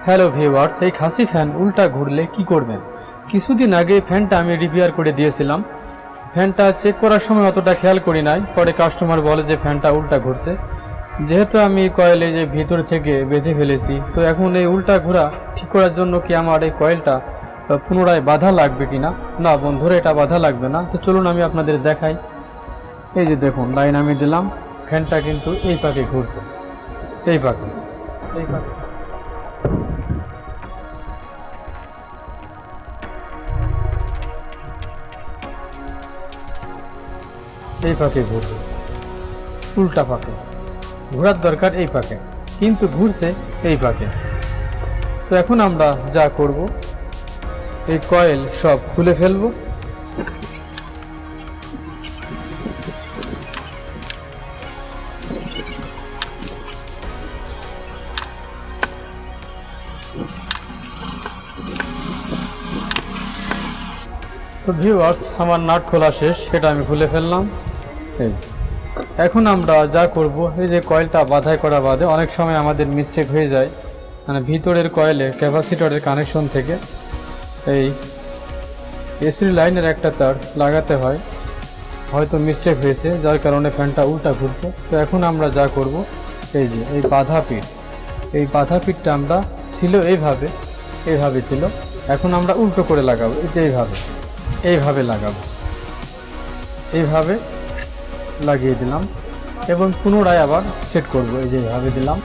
Hello viewers, এই খাসি fan উল্টা ঘুরলে কি করবেন? কিছুদিন আগে ফ্যানটা আমি রিপেয়ার করে দিয়েছিলাম। ফ্যানটা চেক করার সময় অতটা খেয়াল করি নাই, পরে কাস্টমার বলে যে ফ্যানটা উল্টা ঘুরছে। যেহেতু আমি কয়েলে যে ভিতর থেকে বেঁধে ফেলেছি, তো এখন এই উল্টা ঘোরা ঠিক করার জন্য কি আমার এই কয়েলটা পুনরায় বাধা লাগবে কিনা? না বন্ধুরা, এটা বাধা লাগবে না। তো চলুন আমি আপনাদের দেখাই। এই যে দেখুন, লাইন আমি দিলাম, ফ্যানটা কিন্তু এই পাকে ঘুরছে, এই পাকে, এই পাকে। এই পাকে ঘুরছে, উল্টা পাকে ঘোরার দরকার এই পাকে, কিন্তু ঘুরছে এই পাকে। তো এখন আমরা যা করব, এই কয়েল সব খুলে ফেলবো। তো ভিউয়ার্স, আমার নাট খোলা শেষ, এটা আমি খুলে ফেললাম। এই এখন আমরা যা করব, এই যে কয়েলটা বাঁধাই করা বাদে অনেক সময় আমাদের মিস্টেক হয়ে যায়, মানে ভিতরের কয়েলে ক্যাপাসিটরের কানেকশন থেকে এই এসির লাইনের একটা তার লাগাতে হয়, হয়তো মিস্টেক হয়েছে, যার কারণে ফ্যানটা উল্টা ঘুরছে। তো এখন আমরা যা করব, এই যে এই বাধা পিঠ, এই বাধা পিঠটা আমরা ছিল এইভাবে, এইভাবে ছিল, এখন আমরা উল্টো করে লাগাবো। এই যে এইভাবে, এইভাবে লাগাবো, এইভাবে লাগিয়ে দিলাম এবং পুনরায় আবার সেট করব। এই যে এইভাবে দিলাম।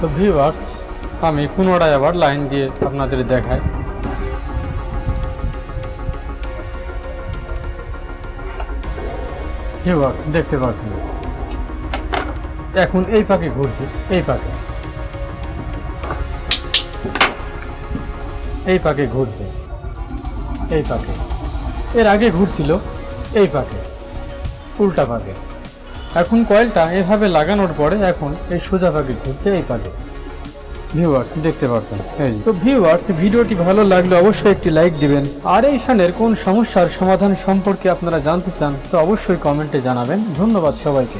তো ভিউয়ার্স, আমি পুনরায় আবার লাইন দিয়ে আপনাদের দেখাই। ভিউয়ার্স দেখতে পাচ্ছেন, এখন এই পাকে ঘুরছে, এই পাকে, এই পাকে ঘুরছে, এই পাকে। এর আগে ঘুরছিল এই পাকে, উল্টা পাকে। এখন কয়েলটা এভাবে লাগানোর পরে এখন এই সোজা পাকে ঘুরছে, এই পাকে। ভিউয়ার্স দেখতে পাচ্ছেন। এই তো ভিউয়ার্স, ভিডিওটি ভালো লাগলে অবশ্যই একটি লাইক দিবেন। আর এই ফ্যানের কোন সমস্যার সমাধান সম্পর্কে আপনারা জানতে চান, তো অবশ্যই কমেন্টে জানাবেন। ধন্যবাদ সবাইকে।